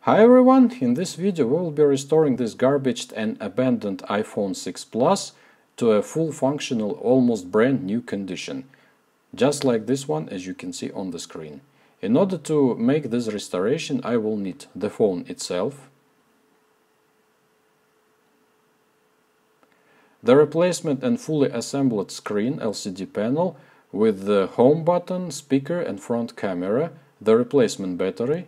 Hi everyone, in this video we will be restoring this garbaged and abandoned iPhone 6 Plus to a full functional, almost brand new condition. Just like this one, as you can see on the screen. In order to make this restoration, I will need the phone itself, the replacement and fully assembled screen LCD panel with the home button, speaker and front camera, the replacement battery,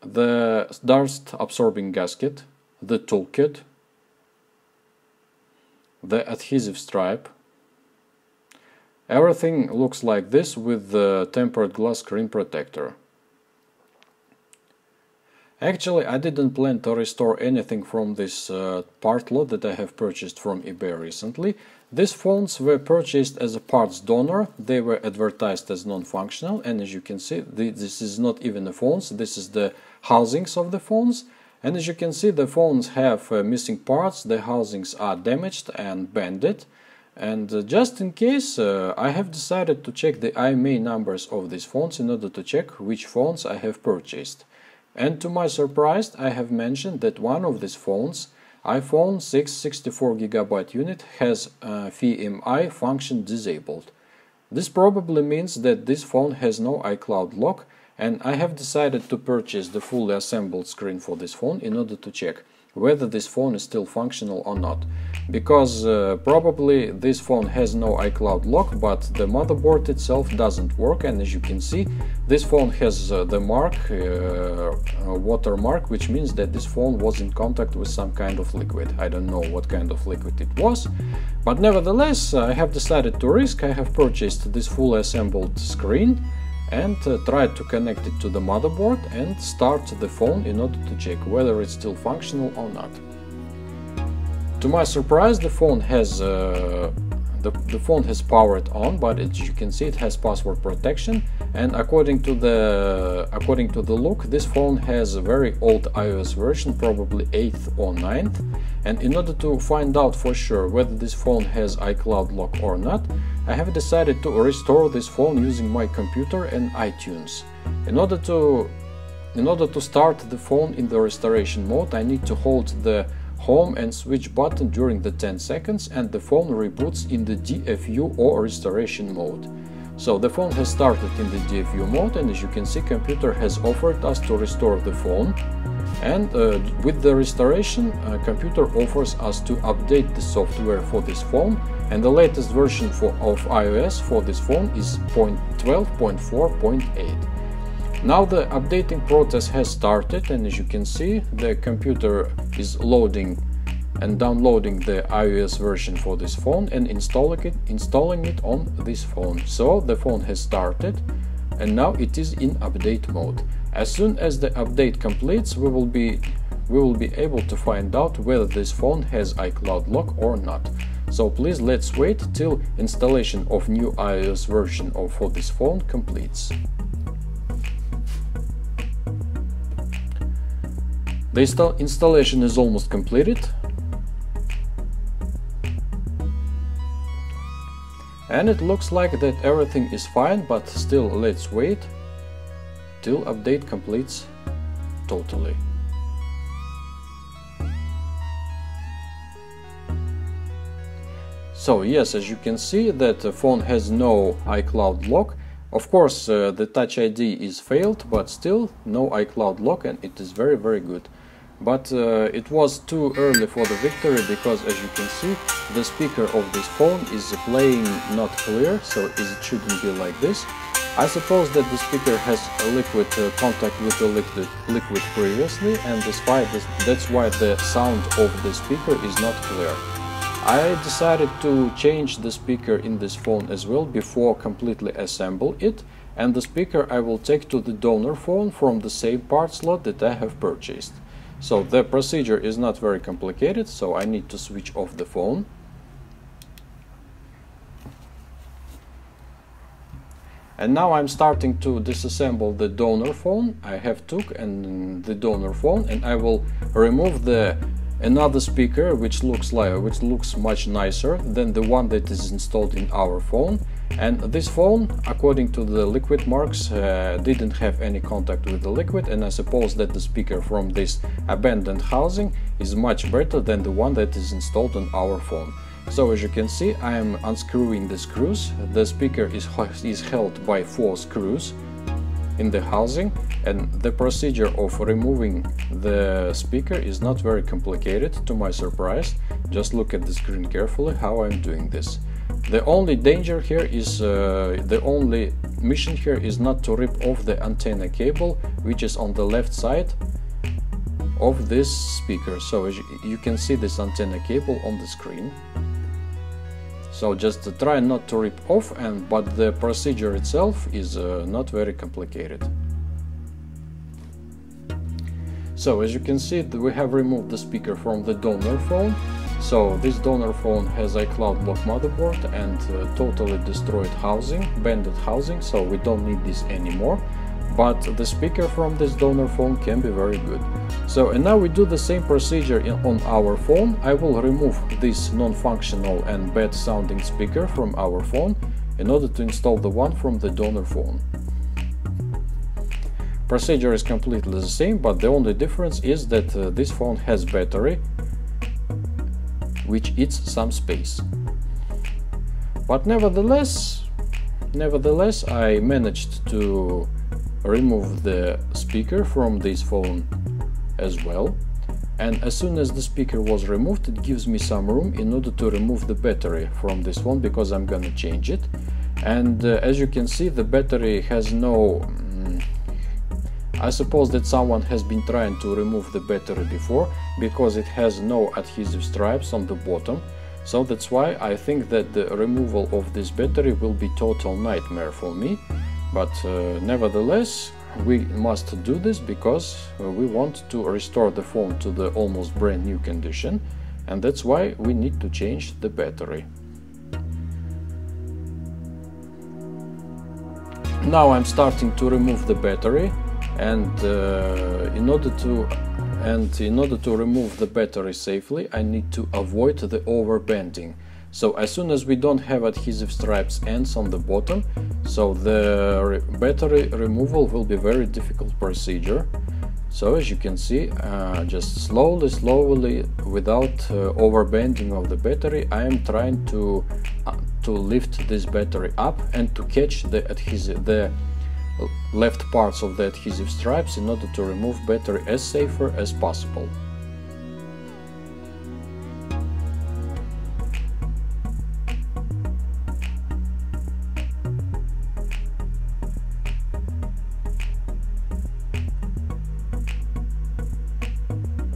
the dust absorbing gasket, the toolkit, the adhesive stripe. Everything looks like this with the tempered glass screen protector. Actually, I didn't plan to restore anything from this part lot that I have purchased from eBay recently. These phones were purchased as a parts donor. They were advertised as non-functional, and as you can see, this is not even the phones, this is the housings of the phones. And as you can see, the phones have missing parts, the housings are damaged and bended. And just in case, I have decided to check the IMEI numbers of these phones in order to check which phones I have purchased. And to my surprise, I have mentioned that one of these phones, iPhone 6 64GB unit, has FIMI function disabled. This probably means that this phone has no iCloud lock, and I have decided to purchase the fully assembled screen for this phone in order to check whether this phone is still functional or not. Because probably this phone has no iCloud lock, but the motherboard itself doesn't work, and as you can see, this phone has the mark, watermark, which means that this phone was in contact with some kind of liquid. I don't know what kind of liquid it was, but nevertheless, I have decided to risk. I have purchased this fully assembled screen and tried to connect it to the motherboard and start the phone in order to check whether it's still functional or not. To my surprise, the phone has powered on, but as you can see, it has password protection, and according to the look, this phone has a very old iOS version, probably 8th or 9th. And in order to find out for sure whether this phone has iCloud lock or not, I have decided to restore this phone using my computer and iTunes. In order to start the phone in the restoration mode, I need to hold the home and switch button during the 10 seconds, and the phone reboots in the DFU or restoration mode. So the phone has started in the DFU mode, and as you can see, computer has offered us to restore the phone. And with the restoration, computer offers us to update the software for this phone, and the latest version of iOS for this phone is 12.4.8. Now the updating process has started, and as you can see, the computer is loading and downloading the iOS version for this phone and installing it on this phone. So the phone has started, and now it is in update mode. As soon as the update completes, we will be able to find out whether this phone has iCloud lock or not. So please let's wait till installation of new iOS version for this phone completes. The installation is almost completed, and it looks like that everything is fine, but still let's wait till update completes totally. So yes, as you can see, that the phone has no iCloud lock. Of course, the Touch ID is failed, but still no iCloud lock, and it is very, very good. But it was too early for the victory, because as you can see, the speaker of this phone is playing not clear, so it shouldn't be like this. I suppose that the speaker has a liquid contact with the liquid previously, and that's why the sound of the speaker is not clear. I decided to change the speaker in this phone as well before completely assemble it, and the speaker I will take to the donor phone from the same part slot that I have purchased. So the procedure is not very complicated, so I need to switch off the phone. And now I'm starting to disassemble the donor phone. I have took and the donor phone, and I will remove another speaker which looks much nicer than the one that is installed in our phone. And this phone, according to the liquid marks, didn't have any contact with the liquid, and I suppose that the speaker from this abandoned housing is much better than the one that is installed on our phone. So as you can see, I am unscrewing the screws. The speaker is held by 4 screws in the housing, and the procedure of removing the speaker is not very complicated, to my surprise. Just look at the screen carefully how I'm doing this. The only danger here is, the only mission here is not to rip off the antenna cable, which is on the left side of this speaker. So as you can see this antenna cable on the screen. So just try not to rip off, but the procedure itself is not very complicated. So as you can see, we have removed the speaker from the donor phone. So this donor phone has a cloud block motherboard and totally destroyed housing, banded housing, so we don't need this anymore. But the speaker from this donor phone can be very good. So, and now we do the same procedure on our phone. I will remove this non-functional and bad sounding speaker from our phone in order to install the one from the donor phone. Procedure is completely the same, but the only difference is that this phone has battery, which eats some space. But nevertheless, I managed to remove the speaker from this phone as well, and as soon as the speaker was removed, it gives me some room in order to remove the battery from this phone, because I'm gonna change it. And as you can see, the battery has no I suppose that someone has been trying to remove the battery before, because it has no adhesive stripes on the bottom. So that's why I think that the removal of this battery will be total nightmare for me. But nevertheless, we must do this because we want to restore the phone to the almost brand new condition, and that's why we need to change the battery. Now I'm starting to remove the battery, and in order to remove the battery safely, I need to avoid the overbending. So as soon as we don't have adhesive stripes ends on the bottom, so the battery removal will be very difficult procedure. So as you can see, just slowly, without overbending of the battery, I am trying to lift this battery up and to catch the left parts of the adhesive stripes in order to remove battery as safer as possible.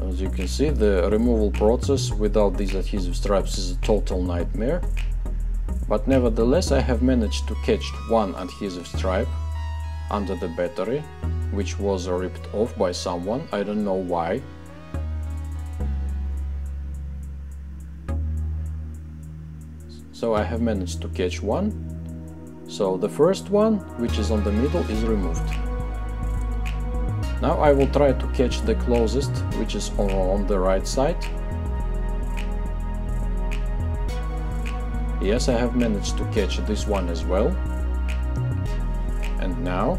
As you can see, the removal process without these adhesive stripes is a total nightmare. But nevertheless, I have managed to catch one adhesive stripe under the battery, which was ripped off by someone. I don't know why. So I have managed to catch one. So the first one, which is on the middle, is removed. Now I will try to catch the closest, which is on the right side. Yes, I have managed to catch this one as well. And now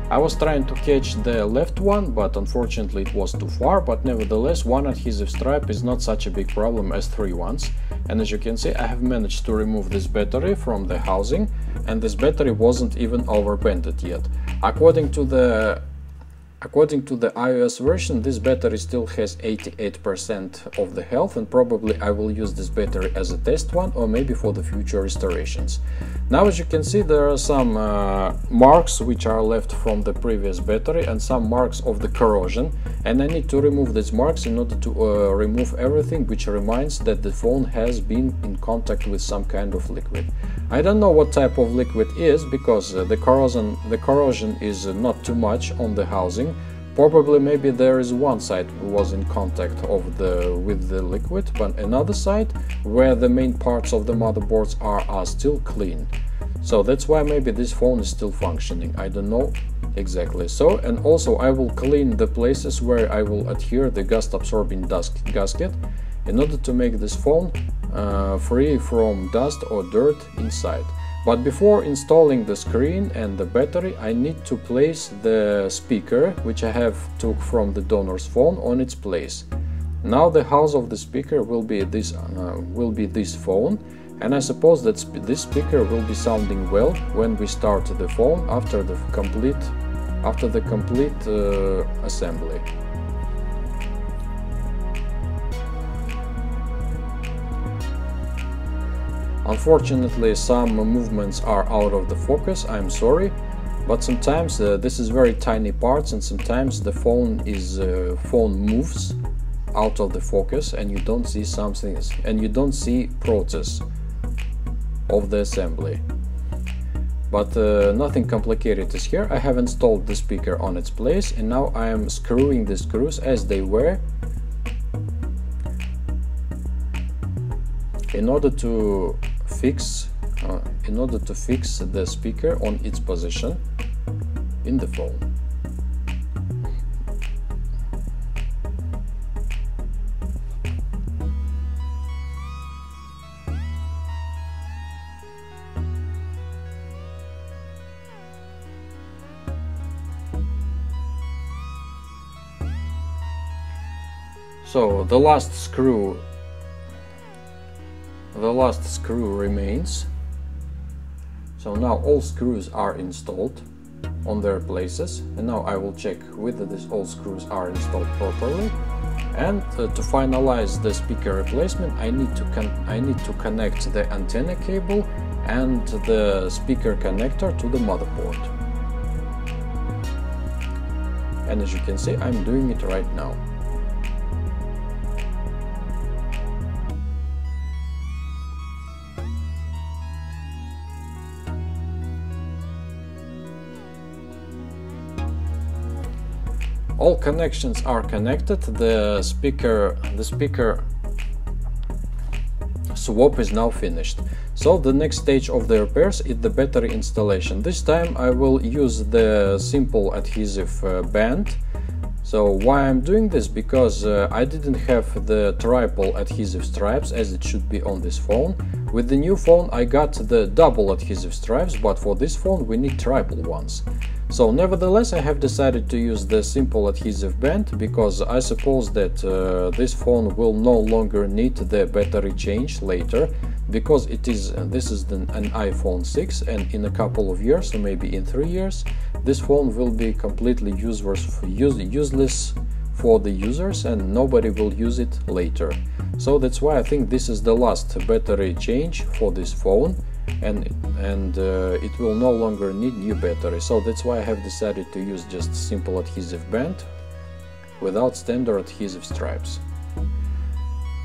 I was trying to catch the left one, but unfortunately it was too far. But nevertheless, one adhesive stripe is not such a big problem as 3 ones. And as you can see, I have managed to remove this battery from the housing, and this battery wasn't even overbended yet. According to the iOS version, this battery still has 88% of the health, and probably I will use this battery as a test one, or maybe for the future restorations. Now, as you can see, there are some marks which are left from the previous battery and some marks of the corrosion, and I need to remove these marks in order to remove everything which reminds that the phone has been in contact with some kind of liquid. I don't know what type of liquid is, because the corrosion is not too much on the housing. Probably maybe there is one side who was in contact with the liquid, but another side where the main parts of the motherboards are still clean. So that's why maybe this phone is still functioning. I don't know exactly. So, and also I will clean the places where I will adhere the gust absorbing gasket, in order to make this phone free from dust or dirt inside. But before installing the screen and the battery, I need to place the speaker, which I have took from the donor's phone, on its place. Now the house of the speaker will be this phone, and I suppose that this speaker will be sounding well when we start the phone after the complete assembly. Unfortunately, some movements are out of the focus, I'm sorry, but sometimes this is very tiny parts, and sometimes the phone moves out of the focus and you don't see something, and you don't see process of the assembly. But nothing complicated is here. I have installed the speaker on its place, and now I am screwing the screws as they were in order to fix the speaker on its position in the phone. So the last screw remains. So now all screws are installed on their places, and now I will check whether all screws are installed properly. And to finalize the speaker replacement, I need to connect the antenna cable and the speaker connector to the motherboard. And as you can see, I'm doing it right now. All connections are connected. The speaker swap is now finished. So the next stage of the repairs is the battery installation. This time I will use the simple adhesive band. So why I'm doing this? Because I didn't have the triple adhesive stripes as it should be on this phone. With the new phone I got the double adhesive stripes, but for this phone we need triple ones. So nevertheless I have decided to use the simple adhesive band, because I suppose that this phone will no longer need the battery change later, because this is an iPhone 6, and in a couple of years, or maybe in 3 years, this phone will be completely useless for the users and nobody will use it later. So that's why I think this is the last battery change for this phone, and it will no longer need new battery. So that's why I have decided to use just simple adhesive band without standard adhesive stripes.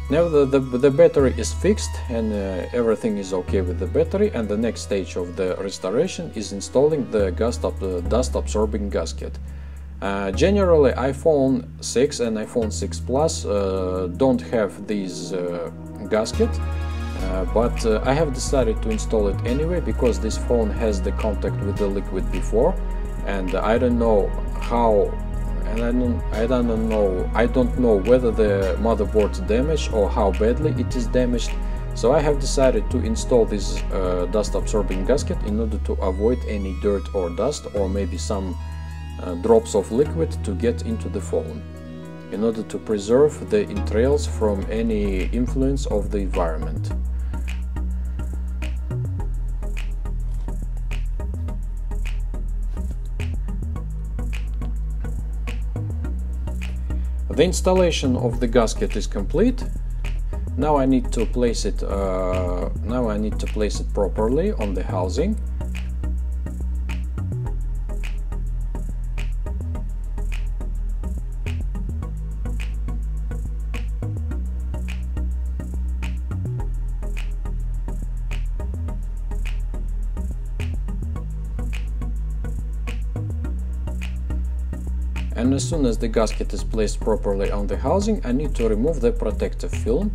Now the battery is fixed and everything is okay with the battery, and the next stage of the restoration is installing the dust absorbing gasket. Generally iPhone 6 and iPhone 6 Plus don't have these gasket, but I have decided to install it anyway, because this phone has the contact with the liquid before, and I don't know how, and I don't know whether the motherboard's damaged or how badly it is damaged. So I have decided to install this dust absorbing gasket in order to avoid any dirt or dust, or maybe some drops of liquid to get into the phone, in order to preserve the entrails from any influence of the environment. The installation of the gasket is complete. Now I need to place it properly on the housing. And as soon as the gasket is placed properly on the housing, I need to remove the protective film.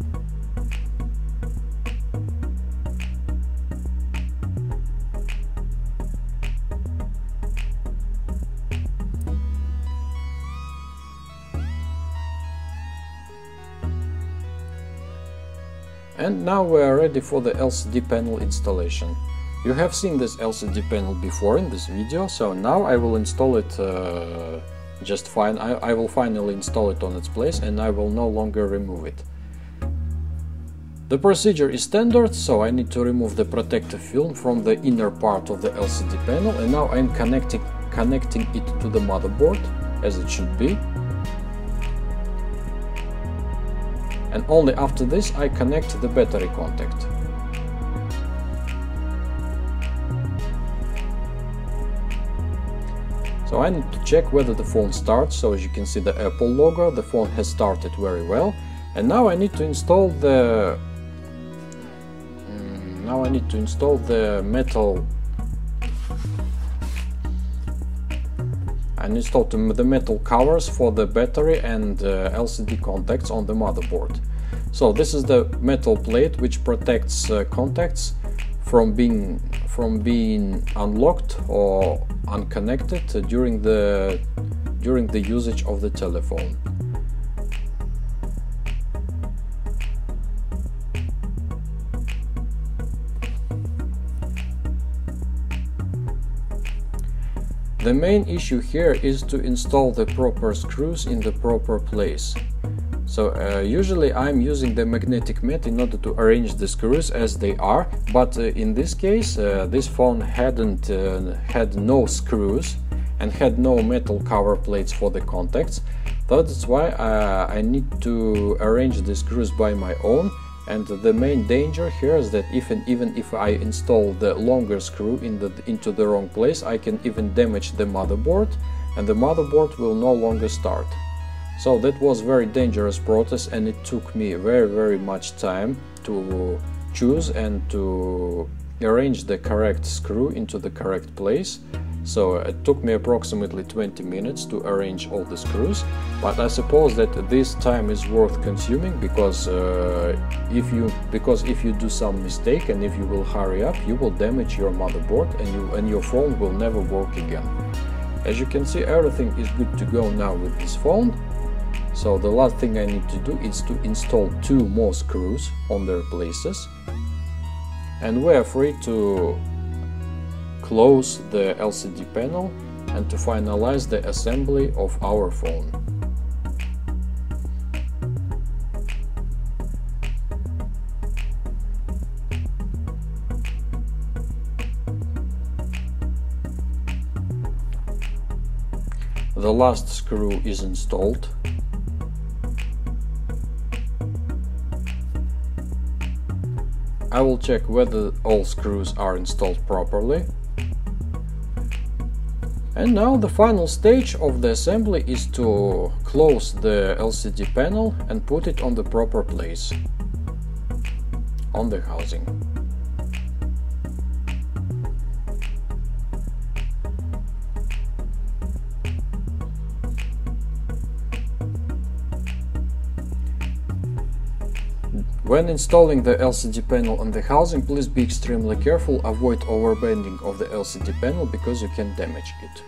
And now we are ready for the LCD panel installation. You have seen this LCD panel before in this video, so now I will install it just fine. I will finally install it on its place and I will no longer remove it. The procedure is standard, so I need to remove the protective film from the inner part of the LCD panel, and now I'm connecting it to the motherboard as it should be. And only after this I connect the battery contact. So I need to check whether the phone starts. So as you can see the Apple logo, the phone has started very well. And now I need to install the metal. I installed the metal covers for the battery and LCD contacts on the motherboard. So this is the metal plate which protects contacts from being unlocked or unconnected during the usage of the telephone. The main issue here is to install the proper screws in the proper place. So usually I'm using the magnetic mat in order to arrange the screws as they are, but in this case this phone had no screws and had no metal cover plates for the contacts. That's why I need to arrange the screws by my own. And the main danger here is that even if I install the longer screw into the wrong place, I can even damage the motherboard, and the motherboard will no longer start. So that was a very dangerous process, and it took me very much time to choose and to arrange the correct screw into the correct place. So it took me approximately 20 minutes to arrange all the screws, but I suppose that this time is worth consuming, because if you do some mistake and if you will hurry up, you will damage your motherboard and your phone will never work again. As you can see, everything is good to go now with this phone. So the last thing I need to do is to install 2 more screws on their places, and we are free to close the LCD panel and to finalize the assembly of our phone. The last screw is installed. I will check whether all screws are installed properly. And now the final stage of the assembly is to close the LCD panel and put it on the proper place on the housing. When installing the LCD panel on the housing, please be extremely careful, avoid overbending of the LCD panel because you can damage it.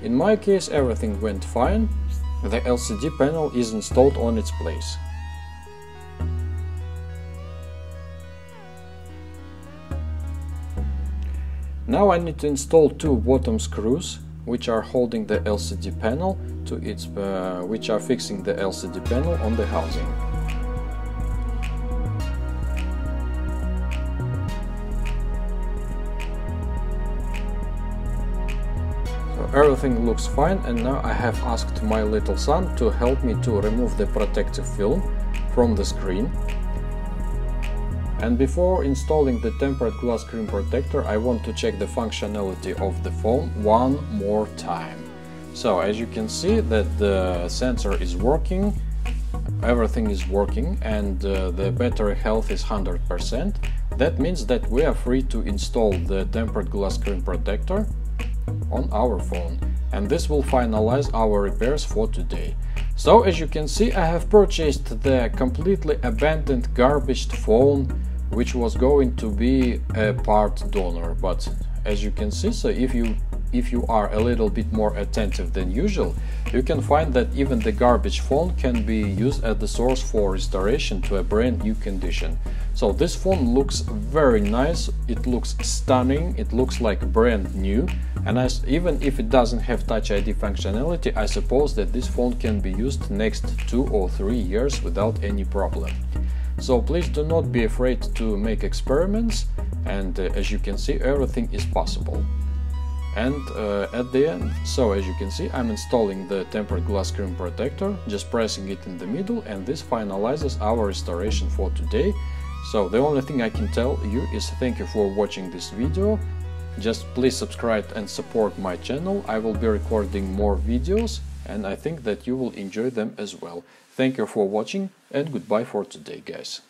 In my case, everything went fine. The LCD panel is installed on its place. Now I need to install 2 bottom screws which are holding the LCD panel to its which are fixing the LCD panel on the housing. So everything looks fine, and now I have asked my little son to help me to remove the protective film from the screen. And before installing the tempered glass screen protector, I want to check the functionality of the phone one more time. So as you can see that the sensor is working, everything is working, and the battery health is 100%. That means that we are free to install the tempered glass screen protector on our phone, and this will finalize our repairs for today. So as you can see, I have purchased the completely abandoned garbage phone, which was going to be a part donor, but as you can see, so if you if you are a little bit more attentive than usual, you can find that even the garbage phone can be used as the source for restoration to a brand new condition. So this phone looks very nice, it looks stunning, it looks like brand new, and even if it doesn't have Touch ID functionality, I suppose that this phone can be used next 2 or 3 years without any problem. So please do not be afraid to make experiments, and as you can see, everything is possible. And at the end, so as you can see, I'm installing the tempered glass screen protector, just pressing it in the middle, and this finalizes our restoration for today. So the only thing I can tell you is thank you for watching this video. Just please subscribe and support my channel. I will be recording more videos, and I think that you will enjoy them as well. Thank you for watching, and goodbye for today, guys.